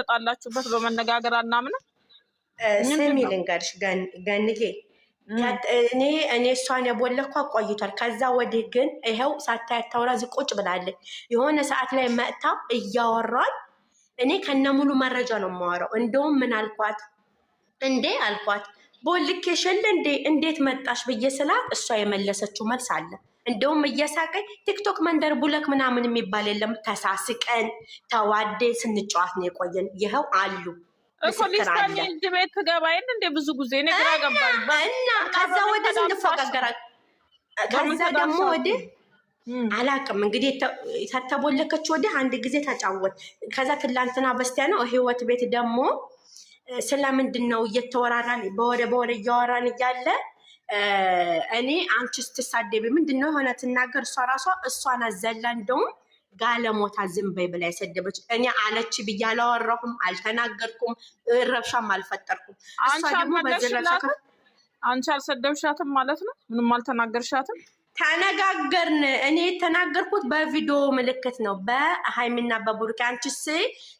በተጣላችሁበት በመነጋገር አናምንም። ስሚ ልንገርሽ ገንዬ እኔ እሷን የቦለኳ ቆይቷል። ከዛ ወዲህ ግን ይኸው ሳታያት ታውራ እዚህ ቁጭ ብላለች። የሆነ ሰዓት ላይ መጥታ እያወራን እኔ ከነ ሙሉ መረጃ ነው የማወራው። እንደውም ምን አልኳት እንዴ አልኳት ቦልኬሽል እንዴ እንዴት መጣሽ ብዬ ስላት እሷ የመለሰችው መልስ አለ። እንደውም እየሳቀኝ ቲክቶክ መንደር ቡለክ ምናምን የሚባል የለም። ተሳስቀን ተዋደን ስንጫወት ነው የቆየን። ይኸው አሉ እኮ ሊስታኝ እንጂ ቤት ገባይን እንደ ብዙ ጊዜ እኔ ግራ ገባኝ እና ከዛ ወደ እንፈጋገራ ከዛ ደግሞ ወደ አላቅም እንግዲህ ተተቦለከች ወደ አንድ ጊዜ ተጫወት። ከዛ ትላንትና በስቲያ ነው ህይወት ቤት ደግሞ ስለምንድን ነው እየተወራራን በወሬ እያወራን እያለ እኔ አንቺ ስትሳደቢ ምንድን ነው የሆነ ትናገር እሷን አዘላ እንደውም ጋለሞታ ዝም በይ ብላ የሰደበች እኔ አለች ብዬ አላወራሁም፣ አልተናገርኩም፣ ረብሻም አልፈጠርኩም። እሷ ደግሞ አንቺ አልሰደብሻትም ማለት ነው? ምንም አልተናገርሻትም? ተነጋገርን። እኔ የተናገርኩት በቪዲዮ ምልክት ነው በሃይሚና በብሩኬ። አንቺስ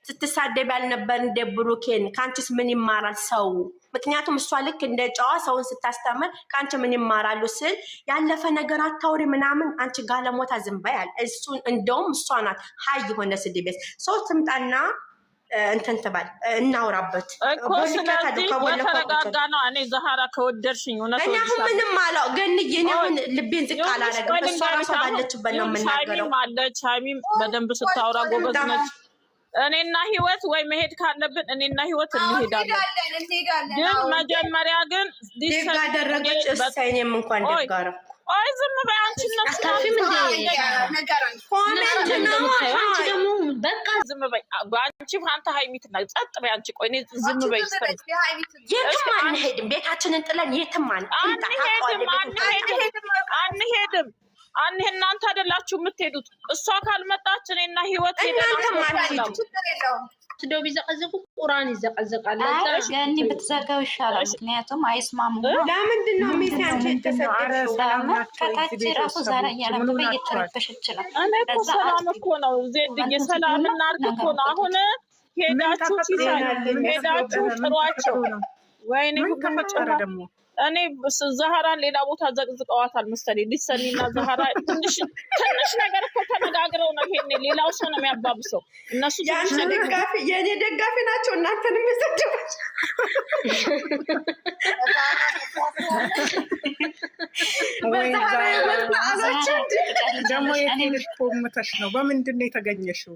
ስትሳደብ ያልነበር እንደ ብሩኬን ከአንቺስ ምን ይማራል ሰው? ምክንያቱም እሷ ልክ እንደ ጨዋ ሰውን ስታስተምር ከአንቺ ምን ይማራሉ ስል ያለፈ ነገር አታውሪ ምናምን አንቺ ጋለሞታ ዝም በይ አለ። እሱን እንደውም እሷ ናት ሀይ የሆነ ስድቤት ሰው ትምጣና እንትን ትባል እናውራበት እኮ። ስለዚህ በተረጋጋ ነው። እኔ ዛህራ ከወደድሽኝ እውነት እኔ አሁን ምንም አለው ገንዬ እኔ አሁን ልቤን ዝቅ አላደረግም። እሷ ራሷ ባለችበት ነው የምናገረው። ሀይሚም በደንብ ስታወራ ጎበዝ ነች። እኔና ህይወት ወይ መሄድ ካለብን እኔና ህይወት እንሄዳለን። ግን መጀመሪያ ግን ደግ አደረገች። እሰይኔም እንኳን ደግ አደረኩ። አይ ዝም በይ አንቺ ነሽ ኮሜንት ነው አንቺ ደግሞ በቃ ዝም በይ አንቺ አንተ ሀይሚት እና ጸጥ በይ አንቺ። ቆይ እኔ ዝም በይ የትም አንሄድም። ቤታችንን ጥለን የትም አንሄድም። እናንተ አይደላችሁ የምትሄዱት። እሷ ካልመጣች እኔና ህይወት ትደው ቢዘቀዘቁ ቁርአን ይዘቀዘቃል። ያኔ ብትዘጋው ይሻላል። ምክንያቱም አይስማሙም። ለምንድን ነው ሚስት አንቺ የተሰደደው? ከታች ራሱ ዛሬ እያነበበ እየተረበሽ ይችላል። እኔ እኮ ሰላም እኮ ነው ዜድዬ፣ ሰላም እናድርግ እኮ ነው። አሁን ሄዳችሁ ሄዳችሁ ጥሯቸው። ወይኔ ከመጨረ ደግሞ እኔ ዛህራን ሌላ ቦታ ዘቅዝቀዋታል መሰለኝ። ሊሰኒና ዛህራ ትንሽ ነገር እኮ ተነጋግረው ነው። ይሄኔ ሌላው ሰው ነው የሚያባብሰው። እነሱ የኔ ደጋፊ ናቸው። እናንተን የሚሰድቡት ደግሞ የትንሽ ፖምተሽ ነው። በምንድን ነው የተገኘሽው?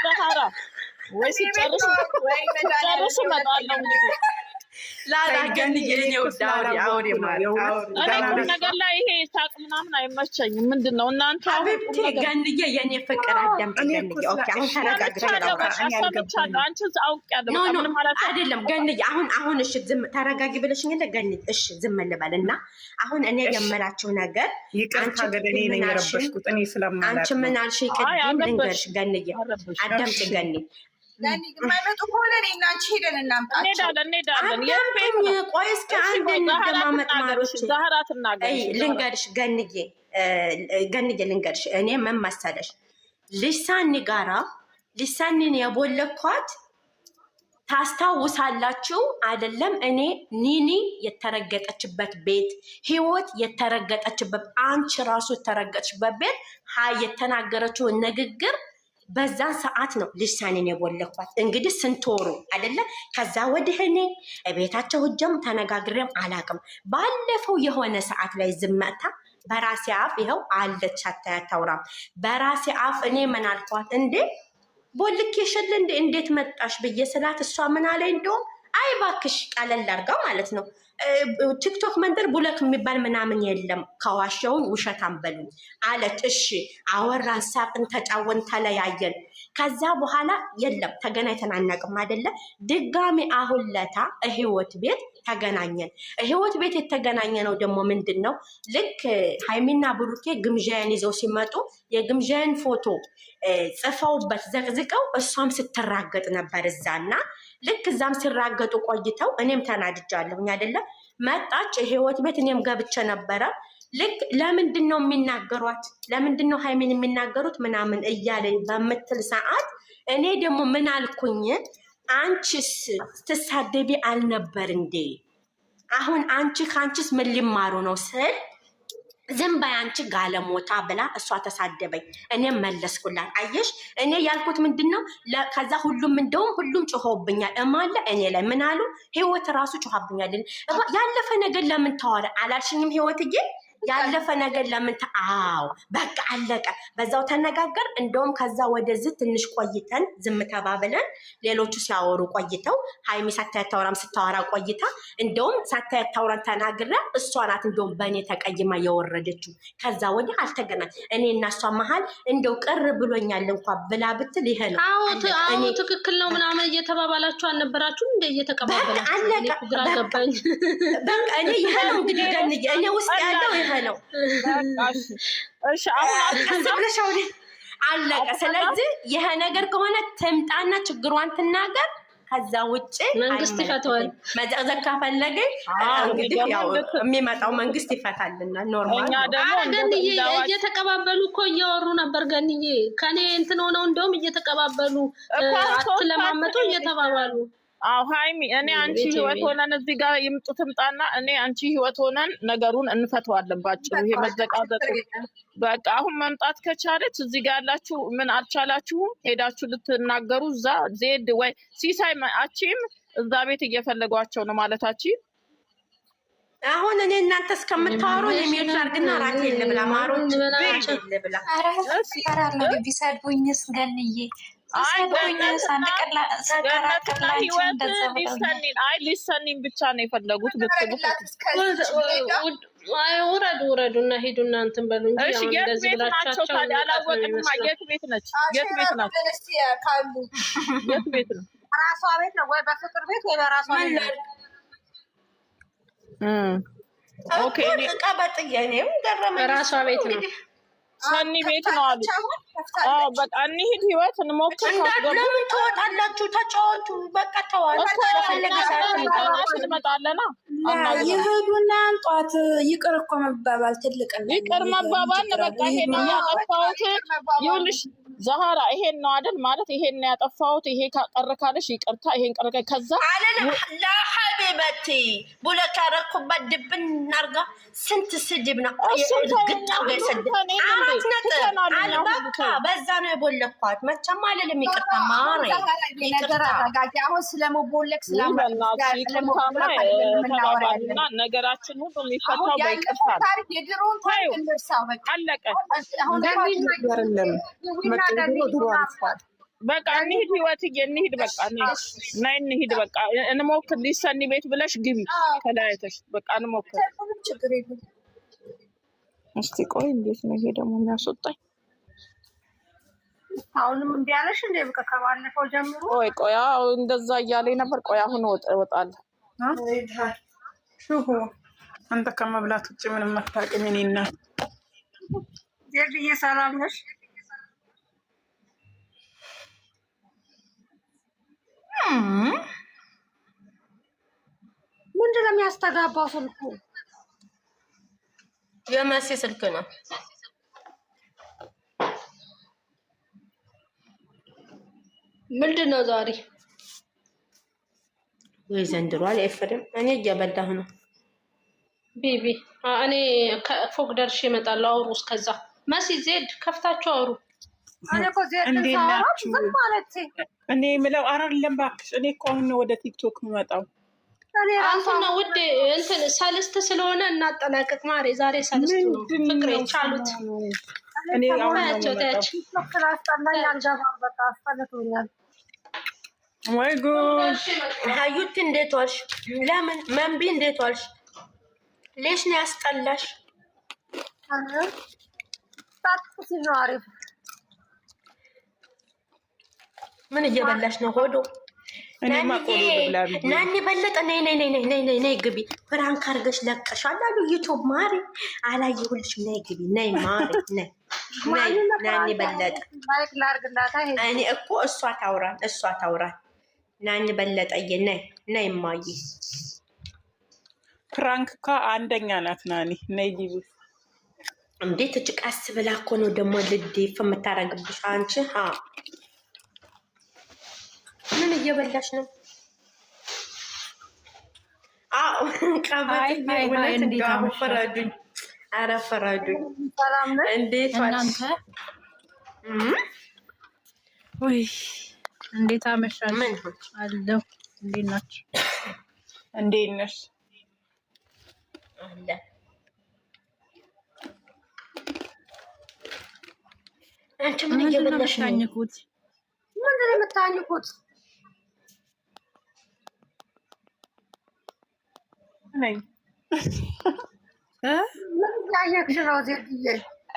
ዛህራ ወይ ሲጨርሱ እመጣለሁ። እንግዲህ ነገር ላይ ይሄ ሳቅ ምናምን አይመቸኝም። ምንድን ነው እናንተ ገንዬ የኔ ፍቅር አዳምጪኝ። አይደለም ገንዬ አሁን እሺ ዝም ተረጋጊ ብለሽኝ የለ ገንዬ እሺ ዝም ልበል እና አሁን እኔ የምላችሁ ነገር አንቺ ምን አልሽ? ቅድም ልንገርሽ ገንዬ አዳምጪ ገንዬ የማይመጡ ከሆነ እኔና አንቺ ሄደን እናምጣቸው። እንሄዳለን። ቆይ እስኪ አንድ እንደማመጥ ማሮች ልንገርሽ ገንዬ ልንገርሽ። እኔ ምን መሰለሽ ሊሳኒን የቦለኳት ታስታውሳላችሁ አይደለም? እኔ ኒኒ የተረገጠችበት ቤት፣ ህይወት የተረገጠችበት፣ አንቺ ራሱ የተረገጠችበት ቤት የተናገረችውን ንግግር በዛን ሰዓት ነው ልሳኔን የቦለኳት። እንግዲህ ስንት ወሩ አይደለ? ከዛ ወዲህ እኔ ቤታቸው ህጀም ተነጋግሬም አላቅም። ባለፈው የሆነ ሰዓት ላይ ዝመታ በራሴ አፍ ይኸው አለች አታያታውራም። በራሴ አፍ እኔ ምን አልኳት? እንዴ ቦልኬሽል እንዴ እንዴት መጣሽ ብዬ ስላት እሷ ምን አለኝ? እንደውም አይ እባክሽ ቀለል አድርጋ ማለት ነው ቲክቶክ መንደር ቡለክ የሚባል ምናምን የለም ከዋሸውን ውሸታም በሉኝ አለች። እሺ አወራን፣ ሳቅን፣ ተጫወን፣ ተለያየን። ከዛ በኋላ የለም ተገናኝተን አናውቅም አይደለ? ድጋሚ አሁን ለታ ህይወት ቤት ተገናኘን። ህይወት ቤት የተገናኘ ነው ደግሞ ምንድን ነው ልክ ሃይሚና ብሩኬ ግምዣን ይዘው ሲመጡ የግምዣን ፎቶ ጽፈውበት ዘቅዝቀው እሷም ስትራገጥ ነበር እዛና ልክ እዛም ሲራገጡ ቆይተው እኔም ተናድጃለሁኝ አይደለ? መጣች ህይወት ቤት እኔም ገብቼ ነበረ። ልክ ለምንድን ነው የሚናገሯት? ለምንድን ነው ሃይሚን የሚናገሩት ምናምን እያለኝ በምትል ሰዓት እኔ ደግሞ ምን አልኩኝ? አንቺስ ስትሳደቢ አልነበር እንዴ? አሁን አንቺ ከአንቺስ ምን ሊማሩ ነው ስል ዝም በይ አንቺ ጋለሞታ ብላ እሷ ተሳደበኝ። እኔም መለስኩላት። አየሽ እኔ ያልኩት ምንድን ነው? ከዛ ሁሉም እንደውም ሁሉም ጮሆብኛል። እማለ እኔ ላይ ምን አሉ? ህይወት ራሱ ጮሃብኛል። ያለፈ ነገር ለምን ታወራ አላልሽኝም? ህይወትዬ ያለፈ ነገር ለምን አዎ በቃ አለቀ። በዛው ተነጋገር። እንደውም ከዛ ወደዚህ ትንሽ ቆይተን ዝም ተባብለን ሌሎቹ ሲያወሩ ቆይተው ሃይሚ ሳታያታውራም ስታወራ ቆይታ እንደውም ሳታያታውራን ተናግራ እሷ ናት እንደውም በእኔ ተቀይማ የወረደችው። ከዛ ወዲህ አልተገናኝ እኔ እና እሷ መሀል እንደው ቅር ብሎኛል እንኳን ብላ ብትል ይሄ ነው። አዎ ትክክል ነው ምናምን እየተባባላችሁ አልነበራችሁ እንደ እየተቀባበላችሁ? አለቀ ግራ ገባኝ። በቃ እኔ ይሄ ነው እንግዲህ ገንዬ እኔ ውስጥ ያለው ይሄ ነው። እሺ አሁን አለቀ። ስለዚህ ይሄ ነገር ከሆነ ትምጣና ችግሯን ትናገር። ከዛ ውጭ መንግስት ይፈታዋል። መዘቅዘቅ ከፈለገ እንግዲህ ያው የሚመጣው መንግስት ይፈታልና ኖርማል ነው። ገንዬ እየተቀባበሉ እኮ እያወሩ ነበር። ገንዬ ከኔ እንትን ሆነው እንደውም እየተቀባበሉ አትለማመጡ እየተባባሉ አው ሃይሚ እኔ አንቺ ህይወት ሆነን እዚህ ጋር ይምጡ ትምጣና እኔ አንቺ ህይወት ሆነን ነገሩን እንፈተዋለን ባጭሩ። ይሄ መዘቃዘቁ በቃ አሁን መምጣት ከቻለች እዚህ ጋር ያላችሁ ምን አልቻላችሁም? ሄዳችሁ ልትናገሩ እዛ ዜድ ወይ ሲሳይ አቺም እዛ ቤት እየፈለጓቸው ነው ማለታችን። አሁን እኔ እናንተ እስከምታወሩ የሚሉት አርግና ራት የለብላ ማሮች የለብላ አራራለ ቢሳድቡኝስ ገንዬ ሊሰኒም ብቻ ነው የፈለጉት ብትሉ ውረዱ እና ሂዱ እናንተን በሉ እንጂ እሺ የት ቤት ናቸው ታዲያ? አላወቅንም። የት ቤት ነች? የት ቤት ናቸው? የት ቤት ነው? ራሷ ቤት ነው ወይ በፍቅር ቤት ወይ በራሷ ቤት? ኦኬ ቀበጥየኔም ገረመኝ። ራሷ ቤት ነው ሰኒ ቤት ነው አሉ። በቃ እንሂድ ህይወት እንሞክር። ለምን ትወጣላችሁ? ተጫወቱ በቃ ተዋት። እንመጣለና ይሄዱና አንጧት። ይቅር እኮ መባባል ትልቅ ነው። ይቅር መባባል በቃ ይሄን ነው ያጠፋሁት። ይኸውልሽ ዛሃራ ይሄን ነው አይደል ማለት ይሄን ነው ያጠፋሁት። ይሄ ቀረ ካለሽ ይቅርታ ይሄን ቀረ ከዛ ለሐቢበቲ ቡለካ ረኩባት ድብን አርጋ ስንት ስድብ ነው አልባካ በዛ ነው የቦለኳት። መቼም አልልም ይቅርታ ማሬ ነገር አጋጋቂ አሁን ስለመቦለክ ስለማናና ነገራችን ሁሉ የሚፈታው በይቅርታ ታሪክ የድሮውን ታሪክ እንደርሳው በቃ አለቀ። አሁን በቃ እንሂድ ህይወትዬ እንሂድ በቃ ነይ እንሂድ በቃ እንሞክር። ሊሰኒ ቤት ብለሽ ግቢ ከላይተሽ በቃ እንሞክር። እስቲ ቆይ እንዴት ነው ይሄ ደግሞ የሚያስወጣኝ? አሁንም እምቢ አለሽ እንዴ? በቃ ከባለፈው ጀምሮ ቆይ አዎ እንደዛ እያለኝ ነበር። ቆይ አሁን እወጣለሁ። ሹሁ አንተ ከመብላት ውጭ ምንም አታውቂም። እኔ እና የብዬ ሰላም ነሽ? ምንድን ነው የሚያስተጋባው ስልኩ? የመሲ ስልክ ነው። ምንድን ነው ዛሬ? ወይ ዘንድሮ አልኤፍርም። እኔ እየበላሁ ነው ቤቢ። እኔ ፎቅ ደርሼ እመጣለሁ። አውሩ እስከዛ። መሲ ዜድ ከፍታችሁ አውሩ። እኔ የምለው አይደለም እባክሽ። እኔ እኮ አሁን ነው ወደ ቲክቶክ የምመጣው። አንተና ውድ እንትን ሰልስት ስለሆነ እናጠናቀቅ ማሬ። ዛሬ ሰልስት ነው ፍቅሬ ቻሉት። እኔ አሁን ወይ ጉድ! ሀዩት እንዴት ዋልሽ? ለምን መንቢ እንዴት ዋልሽ? ሌሽ ነው ያስጠላሽ? ምን እየበላሽ ነው? ሆዶ ናኒ በለጠ ነይ ግቢ። ፍራንክ አድርገሽ ለቀሻል አሉ ዩቱብ ማሪ። አላየሁልሽም። ነይ ግቢ ነይ ማሪ ነይ ናኒ በለጠ። እኔ እኮ እሷ ታውራል። ናኒ በለጠዬ ነይ ማይ። ፍራንክ አንደኛ ናት ናኒ። ነይ ግቢ እንዴት እጭ ቀስ ብላ እኮ ነው ደግሞ ልድፍ የምታረግብሽ አንቺ። ምን እየበላሽ ነው? አዎ ቀበጥ እንዴት ፈራዱኝ። ኧረ ፈራዱኝ። እንዴት እናንተ ወይ እንዴት አመሻችሁ? ምን አለሁ። እንዴት ናችሁ? እንዴት ነሽ? አለ አንቺ ምን እየበላሽ ነው? ምንድን ነው የምታኝኩት? ነኝ ምን ያየክሽ ነው ዜድዬ?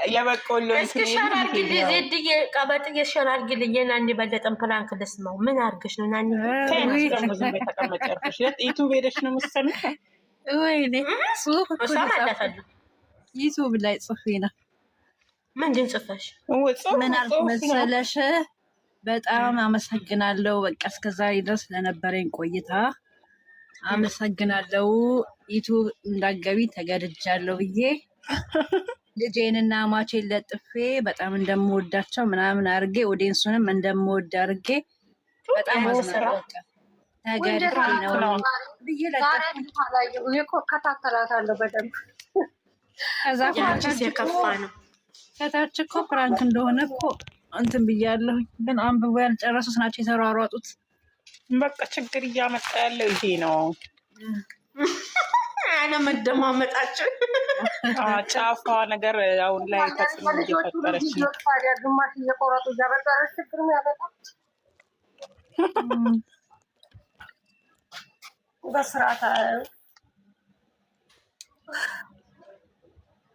የበቆሎ እስኪ ሸር አድርጊልኝ ዜድዬ፣ ቀበጥዬ ሸር አድርጊልኝ። ናኒ በለጠን ፕራንክ ልስማው። ምን አድርገሽ ነው ናኒ? ዩቱብ ሄደሽ ነው የምትሰሚው? ወይኔ ዩቱብ ላይ ጽፌ ነው። ምንድን ጽፈሽ? ምን አልኩ መሰለሽ? በጣም አመሰግናለሁ። በቃ እስከዛሬ ድረስ ለነበረኝ ቆይታ አመሰግናለሁ። ዩቱብ እንዳገቢ ተገድጃለሁ ብዬ ልጄንና ማቼን ለጥፌ በጣም እንደምወዳቸው ምናምን አድርጌ ኦዲየንሱንም እንደምወድ አድርጌ በጣም ተገድጄ ነው ብዬ እከታተላታለሁ በደንብ። ከዛ የከፋ ነው። ከታች እኮ ፕራንክ እንደሆነ እኮ እንትን ብያለሁ፣ ግን አንብቦ ያልጨረሱት ናቸው የተሯሯጡት። በቃ ችግር እያመጣ ያለው ይሄ ነው። አለመደማመጣችን ጫፏ ነገር አሁን ላይ ተጽዕኖ እየፈጠረች ነው። ግማሽ እየቆረጡ እያበጠረች ችግር ያመጣል። በስርዓት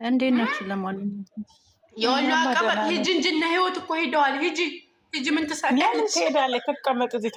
እንዴት ናችሁ? ለማንኛውም የሆነ አቀበል ሂጂ እንጂ እና ህይወት እኮ ሄደዋል። ሂጂ ምን ትሰሪያለሽ? ትሄዳለች። ተቀመጥ እዚህ